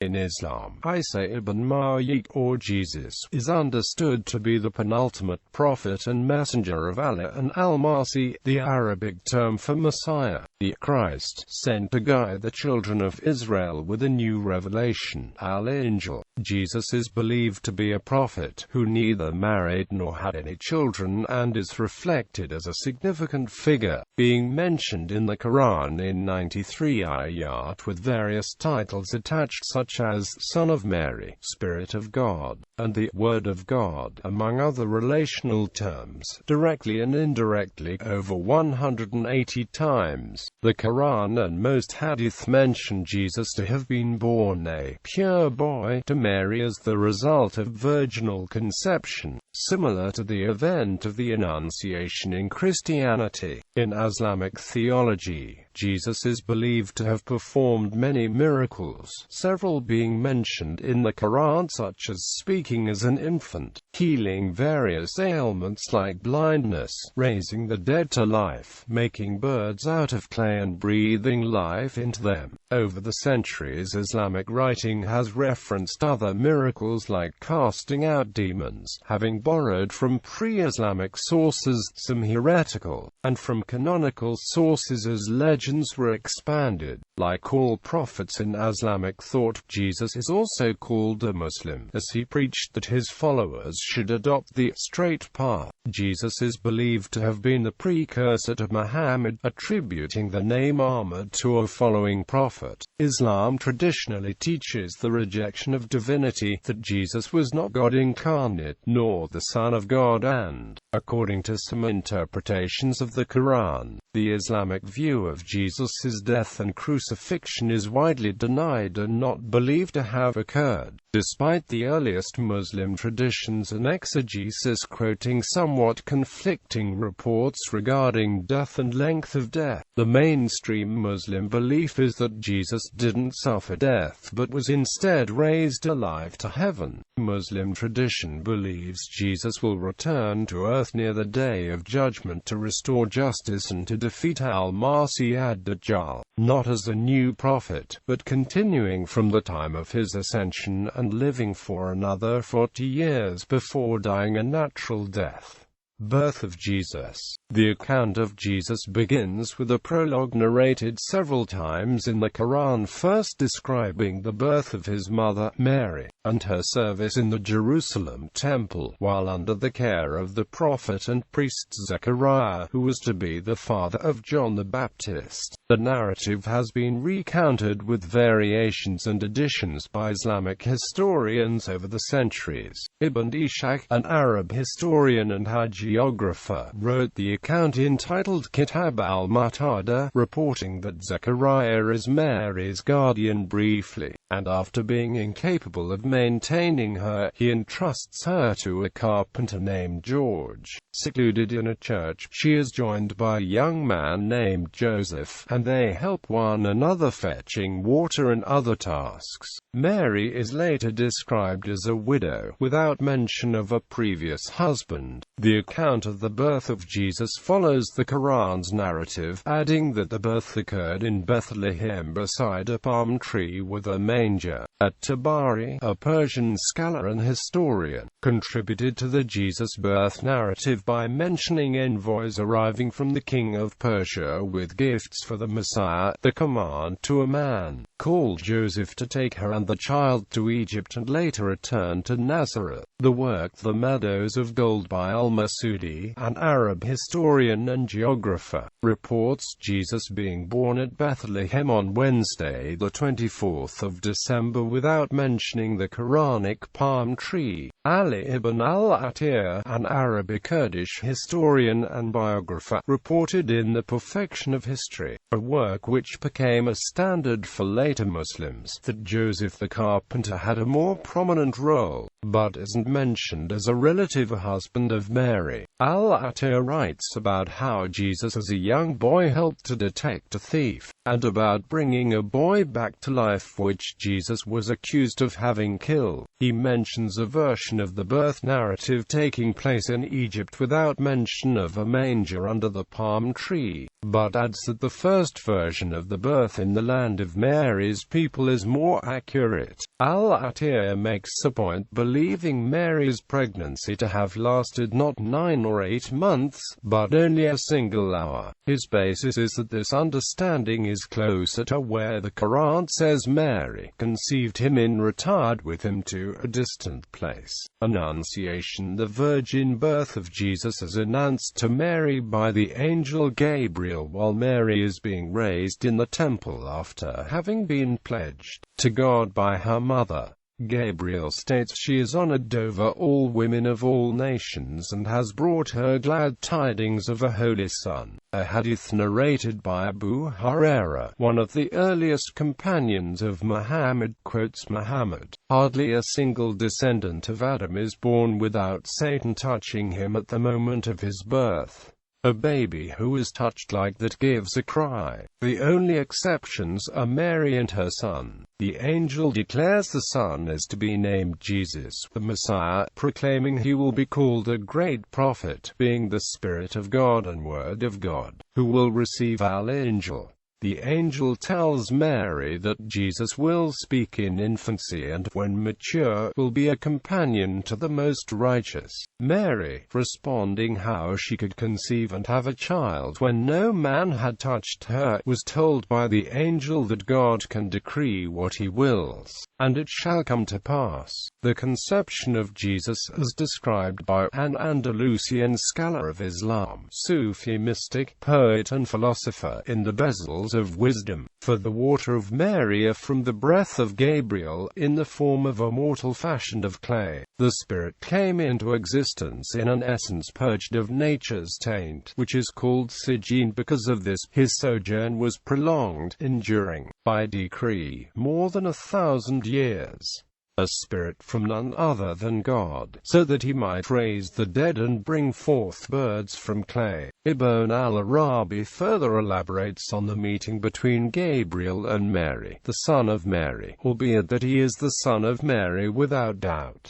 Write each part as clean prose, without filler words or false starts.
In Islam, Isa ibn Maryam, or Jesus, is understood to be the penultimate prophet and messenger of Allah, and al-Masih, the Arabic term for Messiah, the Christ, sent to guide the children of Israel with a new revelation, al-Injīl. Jesus is believed to be a prophet who neither married nor had any children, and is reflected as a significant figure, being mentioned in the Quran in 93 ayaat with various titles attached such as Son of Mary, Spirit of God, and the Word of God, among other relational terms, directly and indirectly, over 180 times. The Quran and most Hadith mention Jesus to have been born a pure boy to Mary as the result of virginal conception, similar to the event of the Annunciation in Christianity. In Islamic theology, Jesus is believed to have performed many miracles, several being mentioned in the Quran, such as speaking as an infant, healing various ailments like blindness, raising the dead to life, making birds out of clay and breathing life into them. Over the centuries, Islamic writing has referenced other miracles like casting out demons, having borrowed from pre-Islamic sources, some heretical, and from canonical sources as legends were expanded. Like all prophets in Islamic thought, Jesus is also called a Muslim, as he preached that his followers should adopt the straight path. Jesus is believed to have been the precursor to Muhammad, attributing the name Ahmad to a following prophet. Islam traditionally teaches the rejection of divinity, that Jesus was not God incarnate, nor the Son of God, and, according to some interpretations of the Quran, the Islamic view of Jesus' death and crucifixion is widely denied and not believed to have occurred, despite the earliest Muslim traditions and exegesis quoting somewhat conflicting reports regarding death and length of death. The mainstream Muslim belief is that Jesus didn't suffer death but was instead raised alive to heaven. Muslim tradition believes Jesus will return to earth near the day of judgment to restore justice and to defeat al-Masih ad-Dajjal, not as a new prophet, but continuing from the time of his ascension and living for another 40 years before dying a natural death. Birth of Jesus. The account of Jesus begins with a prologue narrated several times in the Quran, first describing the birth of his mother, Mary, and her service in the Jerusalem temple, while under the care of the prophet and priest Zechariah, who was to be the father of John the Baptist. The narrative has been recounted with variations and additions by Islamic historians over the centuries. Ibn Ishaq, an Arab historian and hagiographer, wrote the account entitled Kitab al-Mu'tada, reporting that Zechariah is Mary's guardian briefly, and after being incapable of maintaining her, he entrusts her to a carpenter named George. Secluded in a church, she is joined by a young man named Joseph, and they help one another fetching water and other tasks. Mary is later described as a widow, without mention of a previous husband. The account of the birth of Jesus follows the Quran's narrative, adding that the birth occurred in Bethlehem beside a palm tree with a manger. At-Tabari, a Persian scholar and historian, contributed to the Jesus birth narrative by mentioning envoys arriving from the king of Persia with gifts for the Messiah, the command to a man called Joseph to take her and the child to Egypt and later return to Nazareth. The work The Meadows of Gold by al-Masih, an Arab historian and geographer, reports Jesus being born at Bethlehem on Wednesday the 24th of December without mentioning the Quranic palm tree. Ali ibn al-Atir, an Arabic-Kurdish historian and biographer, reported in The Perfection of History, a work which became a standard for later Muslims, that Joseph the carpenter had a more prominent role, but isn't mentioned as a relative husband of Mary. Al-Atir writes about how Jesus as a young boy helped to detect a thief, and about bringing a boy back to life which Jesus was accused of having killed. He mentions a version mention of the birth narrative taking place in Egypt without mention of a manger under the palm tree, but adds that the first version of the birth in the land of Mary's people is more accurate. Al-Atiyah makes the point believing Mary's pregnancy to have lasted not 9 or 8 months, but only a single hour. His basis is that this understanding is closer to where the Quran says Mary conceived him and retired with him to a distant place. Annunciation: the virgin birth of Jesus is announced to Mary by the angel Gabriel while Mary is being raised in the temple after having been pledged to God by her mother. Gabriel states she is honored over all women of all nations and has brought her glad tidings of a holy son. A hadith narrated by Abu Hurairah, one of the earliest companions of Muhammad, quotes Muhammad, "Hardly a single descendant of Adam is born without Satan touching him at the moment of his birth. A baby who is touched like that gives a cry. The only exceptions are Mary and her son." The angel declares the son is to be named Jesus, the Messiah, proclaiming he will be called a great prophet, being the Spirit of God and Word of God, who will receive al-Injīl. The angel tells Mary that Jesus will speak in infancy and, when mature, will be a companion to the Most Righteous. Mary, responding how she could conceive and have a child when no man had touched her, was told by the angel that God can decree what he wills, and it shall come to pass. The conception of Jesus as described by an Andalusian scholar of Islam, Sufi mystic, poet and philosopher, in the Bezels of Wisdom. For the water of Mary are from the breath of Gabriel, in the form of a mortal fashioned of clay. The Spirit came into existence in an essence purged of nature's taint, which is called Sijin. Because of this, his sojourn was prolonged, enduring, by decree, more than 1,000 years. A spirit from none other than God, so that he might raise the dead and bring forth birds from clay. Ibn al-Arabi further elaborates on the meeting between Gabriel and Mary, the son of Mary, albeit that he is the son of Mary without doubt.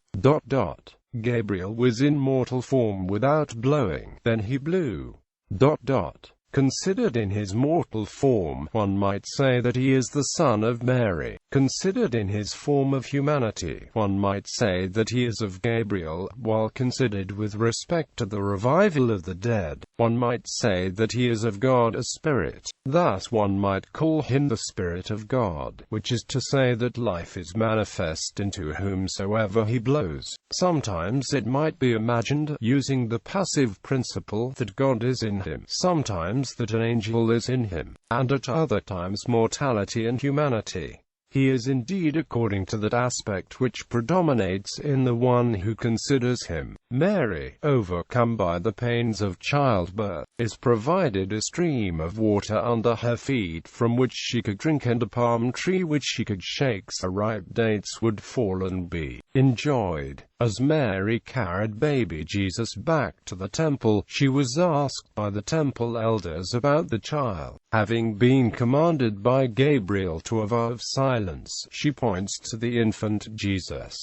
Gabriel was in mortal form without blowing, then he blew. Considered in his mortal form, one might say that he is the son of Mary. Considered in his form of humanity, one might say that he is of Gabriel, while considered with respect to the revival of the dead, one might say that he is of God as Spirit. Thus one might call him the Spirit of God, which is to say that life is manifest into whomsoever he blows. Sometimes it might be imagined, using the passive principle, that God is in him, sometimes that an angel is in him, and at other times mortality and humanity. He is indeed according to that aspect which predominates in the one who considers him. Mary, overcome by the pains of childbirth, is provided a stream of water under her feet from which she could drink, and a palm tree which she could shake so ripe dates would fall and be enjoyed. As Mary carried baby Jesus back to the temple, she was asked by the temple elders about the child. Having been commanded by Gabriel to observe silence, she points to the infant Jesus.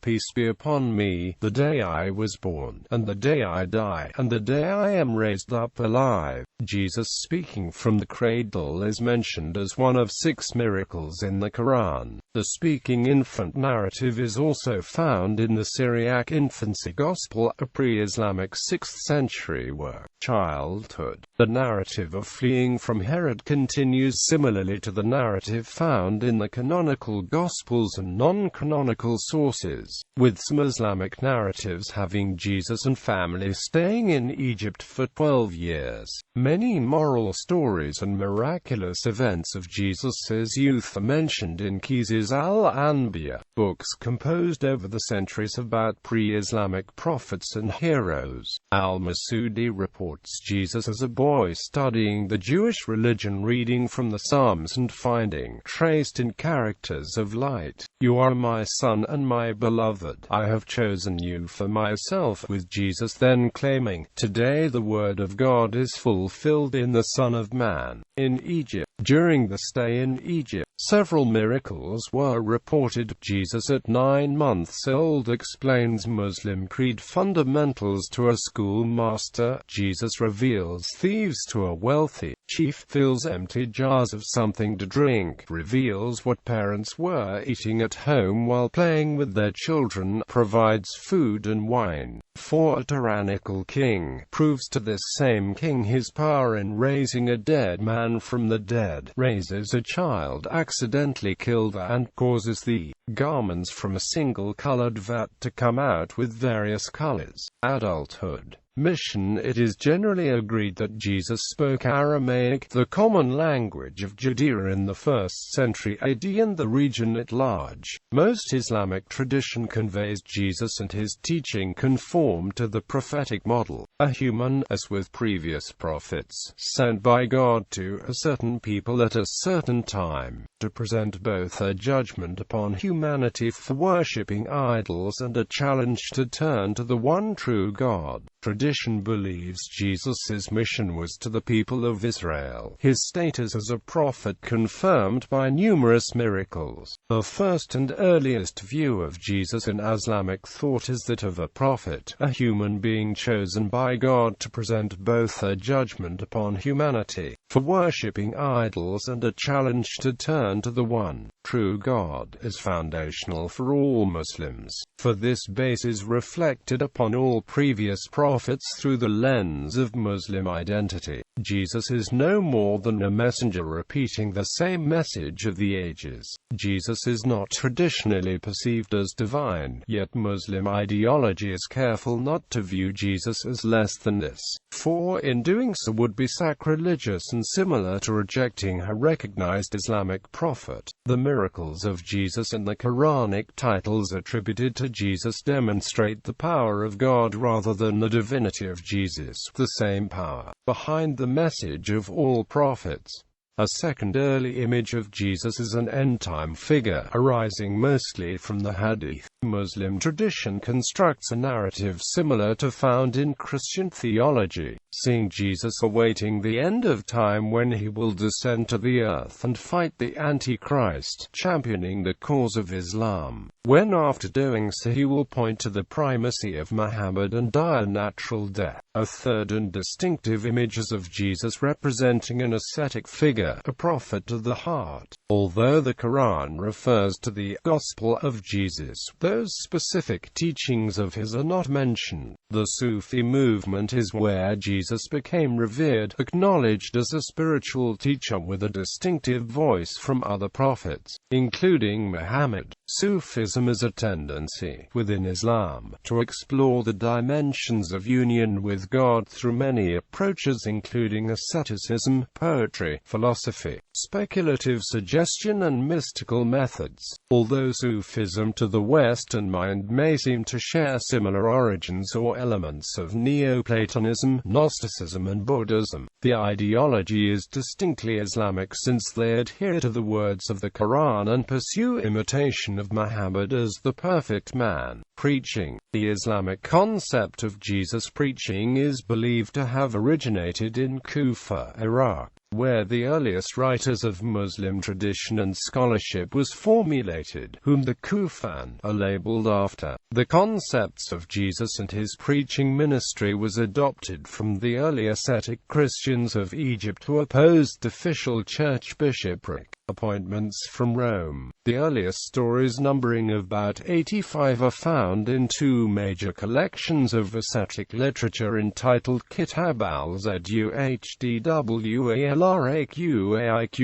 "Peace be upon me, the day I was born, and the day I die, and the day I am raised up alive." Jesus speaking from the cradle is mentioned as one of 6 miracles in the Quran. The speaking infant narrative is also found in the Syriac Infancy Gospel, a pre-Islamic 6th century work. Childhood. The narrative of fleeing from Herod continues similarly to the narrative found in the canonical Gospels and non-canonical sources, with some Islamic narratives having Jesus and family staying in Egypt for 12 years. Many moral stories and miraculous events of Jesus' youth are mentioned in Qisas al-Anbiya, books composed over the centuries about pre-Islamic prophets and heroes. Al-Masih reports Jesus as a boy studying the Jewish religion, reading from the Psalms and finding, traced in characters of light, "You are my son and my beloved. I have chosen you for myself," with Jesus then claiming, "Today the word of God is fulfilled fulfilled in the Son of Man, in Egypt. During the stay in Egypt, several miracles were reported. Jesus at 9 months old explains Muslim creed fundamentals to a schoolmaster. Jesus reveals thieves to a wealthy chief, fills empty jars of something to drink, reveals what parents were eating at home while playing with their children, provides food and wine for a tyrannical king, proves to this same king his power in raising a dead man from the dead, raises a child accidentally killed and causes the garments from a single colored vat to come out with various colors. Adulthood. Mission. It is generally agreed that Jesus spoke Aramaic, the common language of Judea in the 1st century AD and the region at large. Most Islamic tradition conveys Jesus and his teaching conform to the prophetic model, a human, as with previous prophets, sent by God to a certain people at a certain time, to present both a judgment upon humanity for worshipping idols and a challenge to turn to the one true God. Tradition believes Jesus' mission was to the people of Israel, his status as a prophet confirmed by numerous miracles. The first and earliest view of Jesus in Islamic thought is that of a prophet, a human being chosen by God to present both a judgment upon humanity for worshipping idols and a challenge to turn to the one true God, is foundational for all Muslims. For this base is reflected upon all previous prophets through the lens of Muslim identity. Jesus is no more than a messenger repeating the same message of the ages. Jesus is not traditionally perceived as divine, yet Muslim ideology is careful not to view Jesus as less than this, for in doing so would be sacrilegious and similar to rejecting a recognized Islamic prophet. The miracles of Jesus and the Quranic titles attributed to Jesus demonstrate the power of God rather than the divinity of Jesus, the same power behind the message of all prophets. A second early image of Jesus is an end-time figure, arising mostly from the Hadith. Muslim tradition constructs a narrative similar to found in Christian theology, seeing Jesus awaiting the end of time when he will descend to the earth and fight the Antichrist, championing the cause of Islam. When after doing so he will point to the primacy of Muhammad and die a natural death. A third and distinctive image is of Jesus representing an ascetic figure, a prophet to the heart. Although the Quran refers to the Gospel of Jesus, those specific teachings of his are not mentioned. The Sufi movement is where Jesus became revered, acknowledged as a spiritual teacher with a distinctive voice from other prophets, including Muhammad. Sufism is a tendency within Islam to explore the dimensions of union with God through many approaches including asceticism, poetry, philosophy, speculative suggestion and mystical methods. Although Sufism to the Western mind may seem to share similar origins or elements of Neoplatonism, Gnosticism and Buddhism, the ideology is distinctly Islamic since they adhere to the words of the Quran and pursue imitation of Muhammad as the perfect man. Preaching. The Islamic concept of Jesus preaching is believed to have originated in Kufa, Iraq, where the earliest writers of Muslim tradition and scholarship was formulated, whom the Kufan are labeled after. The concepts of Jesus and his preaching ministry was adopted from the early ascetic Christians of Egypt who opposed official church bishopric appointments from Rome. The earliest stories, numbering about 85, are found in two major collections of ascetic literature entitled Kitab al-Zdwalraqaiq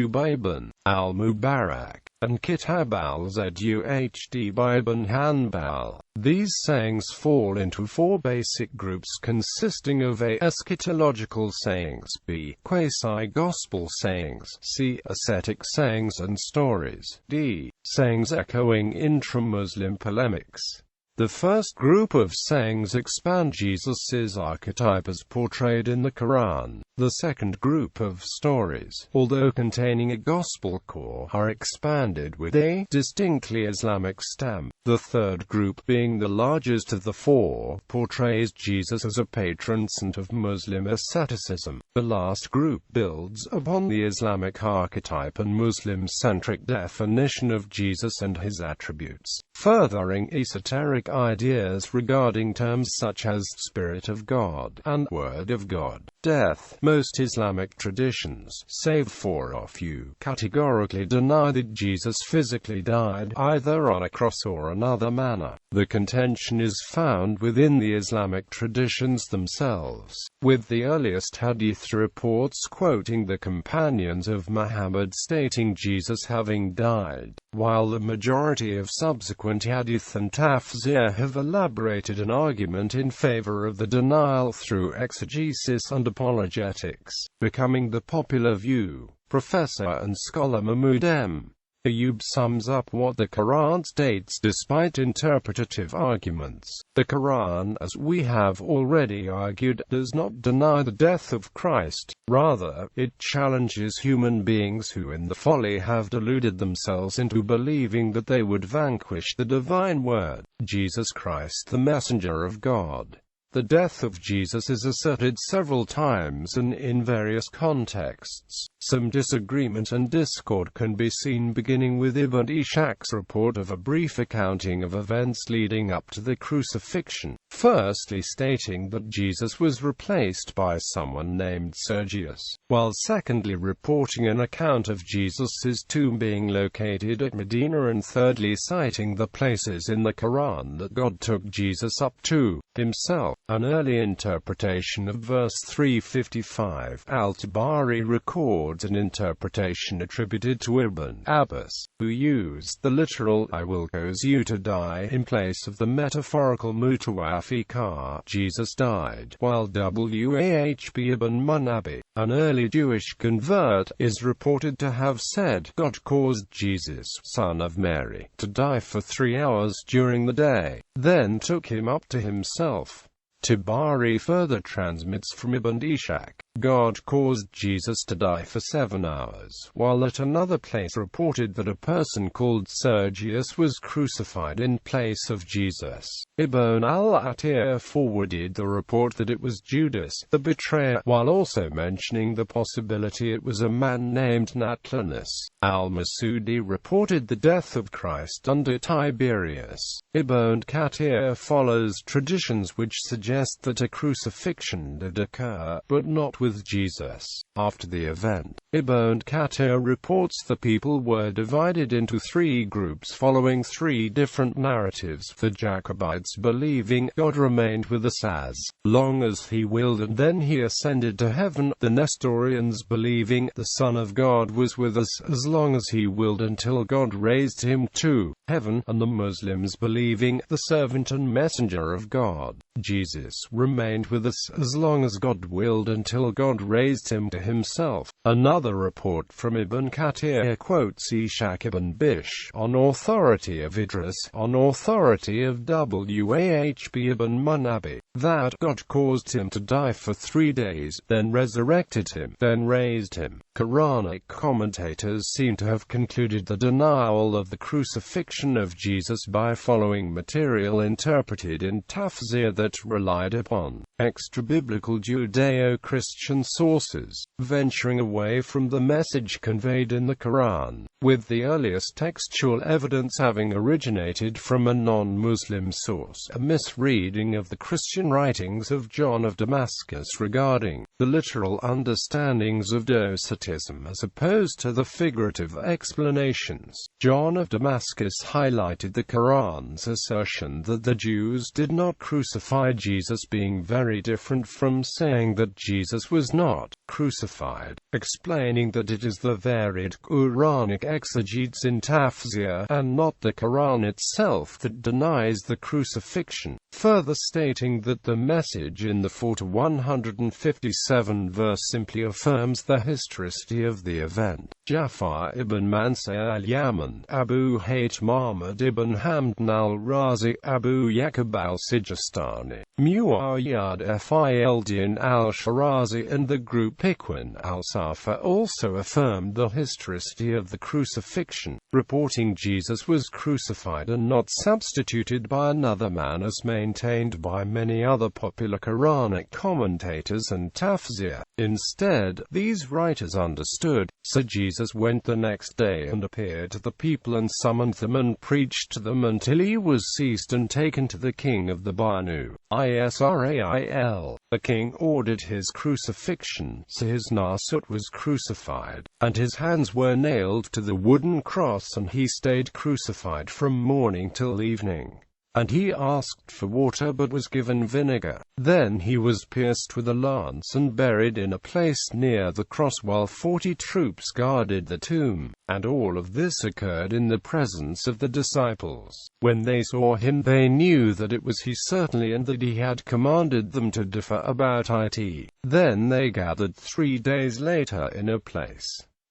Biban, al-Mubarak, and Kitab al-Zdwh Biban Hanbal. These sayings fall into four basic groups consisting of A. Eschatological sayings, B. Quasi-gospel sayings, C. Ascetic sayings and stories, D. Sayings echoing intra-Muslim polemics. The first group of sayings expand Jesus's archetype as portrayed in the Quran. The second group of stories, although containing a gospel core, are expanded with a distinctly Islamic stamp. The third group, being the largest of the four, portrays Jesus as a patron saint of Muslim asceticism. The last group builds upon the Islamic archetype and Muslim-centric definition of Jesus and his attributes, furthering esoteric ideas regarding terms such as Spirit of God and Word of God. Death. Most Islamic traditions, save for a few, categorically deny that Jesus physically died, either on a cross or another manner. The contention is found within the Islamic traditions themselves, with the earliest Hadith reports quoting the companions of Muhammad stating Jesus having died, while the majority of subsequent Hadith and tafsir have elaborated an argument in favor of the denial through exegesis and apologetics, becoming the popular view. Professor and scholar Mahmoud M. Ayub sums up what the Quran states despite interpretative arguments. The Quran, as we have already argued, does not deny the death of Christ. Rather, it challenges human beings who in the folly have deluded themselves into believing that they would vanquish the divine word, Jesus Christ, the messenger of God. The death of Jesus is asserted several times and in various contexts. Some disagreement and discord can be seen beginning with Ibn Ishaq's report of a brief accounting of events leading up to the crucifixion, firstly stating that Jesus was replaced by someone named Sergius, while secondly reporting an account of Jesus' tomb being located at Medina, and thirdly citing the places in the Quran that God took Jesus up to himself. An early interpretation of verse 355, al-Tabari records an interpretation attributed to Ibn Abbas, who used the literal "I will cause you to die" in place of the metaphorical mutawafika, Jesus died, while Wahb ibn Munabi, an early Jewish convert, is reported to have said, God caused Jesus, son of Mary, to die for 3 hours during the day, then took him up to himself. Tabari further transmits from Ibn Ishaq, God caused Jesus to die for 7 hours, while at another place reported that a person called Sergius was crucified in place of Jesus. Ibn al-Atir forwarded the report that it was Judas, the betrayer, while also mentioning the possibility it was a man named Natlanus. Al-Masudi reported the death of Christ under Tiberius. Ibn Kathir follows traditions which suggest that a crucifixion did occur, but not with Jesus. After the event, Ibn Kathir reports the people were divided into 3 groups following 3 different narratives: the Jacobites believing God remained with us as long as he willed and then he ascended to heaven, the Nestorians believing the Son of God was with us as long as he willed until God raised him to heaven, and the Muslims believing the servant and messenger of God, Jesus, remained with us as long as God willed until God raised him to himself. Another report from Ibn Kathir quotes Ishaq ibn Bish, on authority of Idris, on authority of Wahb ibn Munabi, that God caused him to die for 3 days, then resurrected him, then raised him. Quranic commentators seem to have concluded the denial of the crucifixion of Jesus by following material interpreted in tafsir that relied upon extra-biblical Judeo-Christian sources, venturing away from the message conveyed in the Quran, with the earliest textual evidence having originated from a non-Muslim source, a misreading of the Christian writings of John of Damascus regarding the literal understandings of docetism as opposed to the figurative explanations. John of Damascus highlighted the Quran's assertion that the Jews did not crucify Jesus, being very different from saying that Jesus was not crucified, explaining that it is the varied Quranic exegetes in tafsir, and not the Quran itself, that denies the crucifixion, further stating that the message in the 4-157 verse simply affirms the historicity of the event. Ja'far ibn Mansur al-Yaman, Abu Hayt Mahmud ibn Hamdan al-Razi, Abu Yaqub al-Sijistani, Muayyad Fildin al-Shirazi, and the group Ikhwan al-Safa also affirmed the historicity of the crucifixion, reporting Jesus was crucified and not substituted by another man, as maintained by many other popular Quranic commentators and tafsir. Instead, these writers understood, so Jesus went the next day and appeared to the people and summoned them and preached to them until he was seized and taken to the king of the Banu Israel. The king ordered his crucifixion, so his Nasut was crucified, and his hands were nailed to the wooden cross, and he stayed crucified from morning till evening. And he asked for water but was given vinegar. Then he was pierced with a lance and buried in a place near the cross while 40 troops guarded the tomb. And all of this occurred in the presence of the disciples. When they saw him, they knew that it was he certainly, and that he had commanded them to differ about it. Then they gathered 3 days later in a place.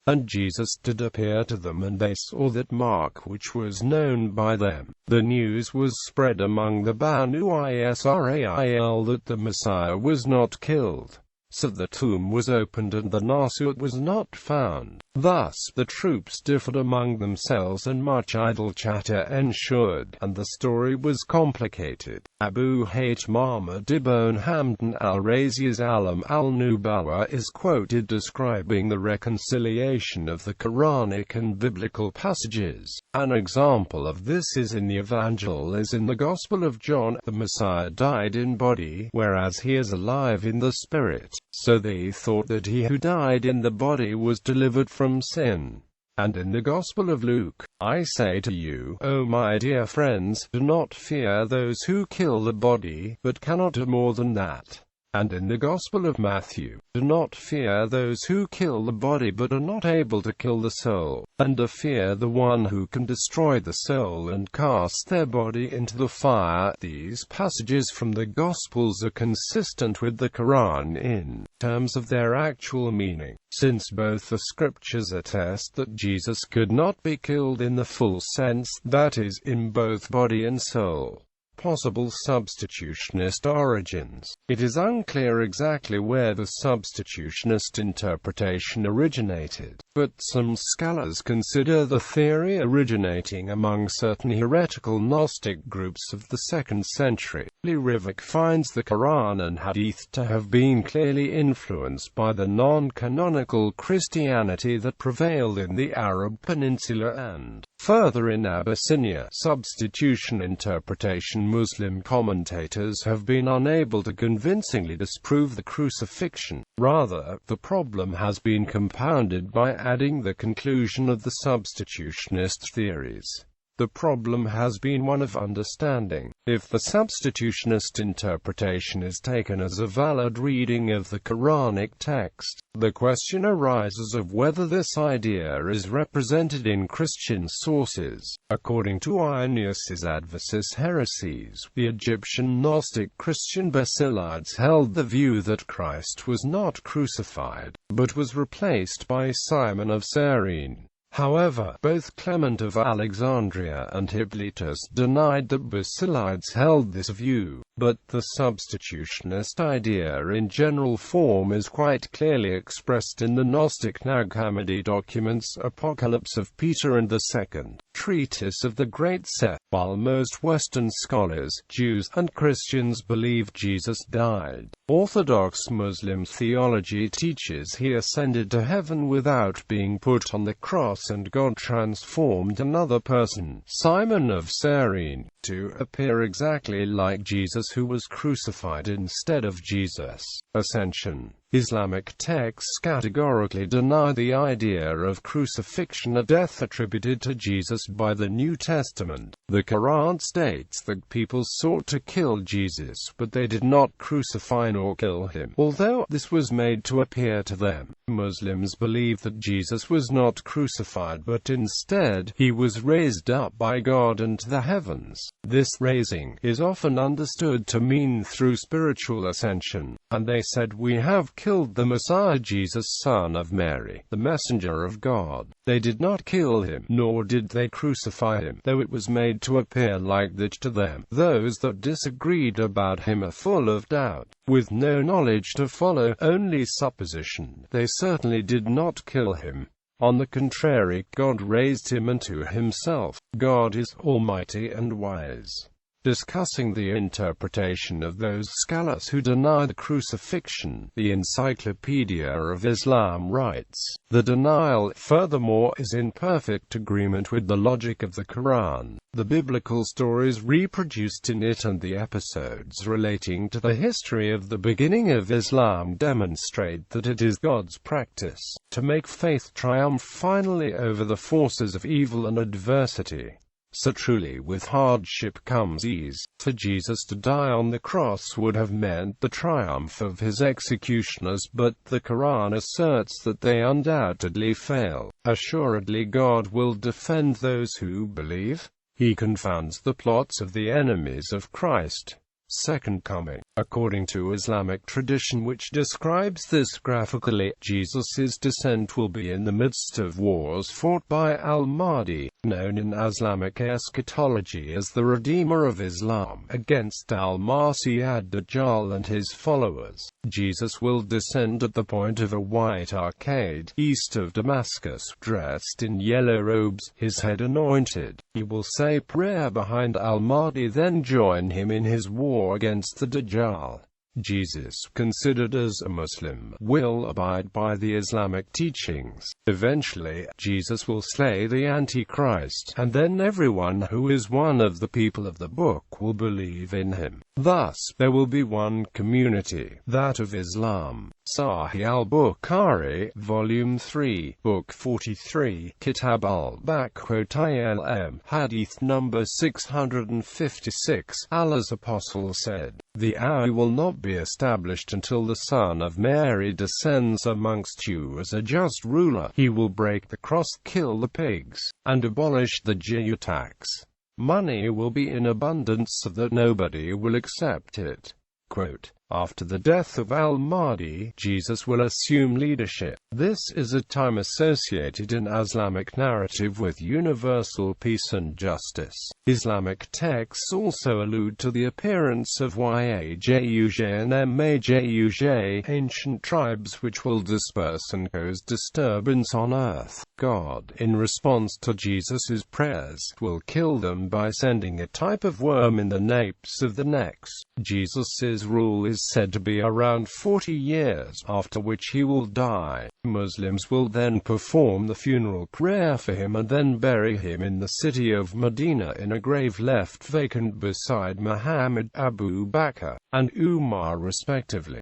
And Jesus did appear to them, and they saw that mark which was known by them. The news was spread among the Banu Israel that the Messiah was not killed. So the tomb was opened and the Nasut was not found. Thus the troops differed among themselves and much idle chatter ensued, and the story was complicated. Abu Hayt Mahmud ibn Hamdan al-Razi's Alam al-Nubawa is quoted describing the reconciliation of the Quranic and biblical passages. An example of this is in the Evangel as in the Gospel of John. The Messiah died in body, whereas he is alive in the spirit. So they thought that he who died in the body was delivered from sin. And in the Gospel of Luke, I say to you, O my dear friends, do not fear those who kill the body, but cannot do more than that. And in the Gospel of Matthew, do not fear those who kill the body but are not able to kill the soul, and fear the one who can destroy the soul and cast their body into the fire. These passages from the Gospels are consistent with the Quran in terms of their actual meaning, since both the scriptures attest that Jesus could not be killed in the full sense, that is, in both body and soul. Possible substitutionist origins. It is unclear exactly where the substitutionist interpretation originated, but some scholars consider the theory originating among certain heretical Gnostic groups of the 2nd century. Rivak finds the Quran and Hadith to have been clearly influenced by the non-canonical Christianity that prevailed in the Arab Peninsula and, further, in Abyssinia. Substitution interpretation. Muslim commentators have been unable to convincingly disprove the crucifixion. Rather, the problem has been compounded by adding the conclusion of the substitutionist theories. The problem has been one of understanding. If the substitutionist interpretation is taken as a valid reading of the Quranic text, the question arises of whether this idea is represented in Christian sources. According to Irenaeus's Adversus Heresies, the Egyptian Gnostic Christian Basilides held the view that Christ was not crucified, but was replaced by Simon of Cyrene. However, both Clement of Alexandria and Hippolytus denied that Basilides held this view, but the substitutionist idea in general form is quite clearly expressed in the Gnostic Nag Hammadi documents Apocalypse of Peter and the Second Treatise of the Great Seth. While most Western scholars, Jews, and Christians believe Jesus died, Orthodox Muslim theology teaches he ascended to heaven without being put on the cross, and God transformed another person, Simon of Cyrene, to appear exactly like Jesus, who was crucified instead of Jesus' ascension. Islamic texts categorically deny the idea of crucifixion, a death attributed to Jesus by the New Testament. The Quran states that people sought to kill Jesus, but they did not crucify nor kill him, although this was made to appear to them. Muslims believe that Jesus was not crucified, but instead, he was raised up by God into the heavens. This raising is often understood to mean through spiritual ascension. And they said, "We have killed the Messiah Jesus, son of Mary, the messenger of God." They did not kill him, nor did they crucify him, though it was made to appear like that to them. Those that disagreed about him are full of doubt, with no knowledge to follow, only supposition. They certainly did not kill him. On the contrary, God raised him unto himself. God is almighty and wise. Discussing the interpretation of those scholars who deny the crucifixion, the Encyclopedia of Islam writes, "The denial, furthermore, is in perfect agreement with the logic of the Quran. The biblical stories reproduced in it and the episodes relating to the history of the beginning of Islam demonstrate that it is God's practice to make faith triumph finally over the forces of evil and adversity. So truly with hardship comes ease. For Jesus to die on the cross would have meant the triumph of his executioners, but the Quran asserts that they undoubtedly fail. Assuredly God will defend those who believe. He confounds the plots of the enemies of Christ. Second coming. According to Islamic tradition, which describes this graphically, Jesus' descent will be in the midst of wars fought by al-Mahdi, known in Islamic eschatology as the Redeemer of Islam, against al-Masih ad-Dajjal and his followers. Jesus will descend at the point of a white arcade, east of Damascus, dressed in yellow robes, his head anointed. He will say prayer behind al-Mahdi, then join him in his war against the Dajjal. Jesus, considered as a Muslim, will abide by the Islamic teachings. Eventually, Jesus will slay the Antichrist, and then everyone who is one of the people of the book will believe in him. Thus, there will be one community, that of Islam. Sahih al-Bukhari, Volume 3, Book 43, Kitab al-Ilm, Hadith number 656. Allah's Apostle said, "The hour will not be established until the Son of Mary descends amongst you as a just ruler. He will break the cross, kill the pigs, and abolish the jizya tax. Money will be in abundance so that nobody will accept it." Quote, after the death of al-Mahdi, Jesus will assume leadership. This is a time associated in Islamic narrative with universal peace and justice. Islamic texts also allude to the appearance of Yajuj and Majuj, ancient tribes which will disperse and cause disturbance on earth. God, in response to Jesus' prayers, will kill them by sending a type of worm in the napes of the necks. Jesus' rule is said to be around 40 years, after which he will die. Muslims will then perform the funeral prayer for him and then bury him in the city of Medina in a grave left vacant beside Muhammad, Abu Bakr, and Umar respectively.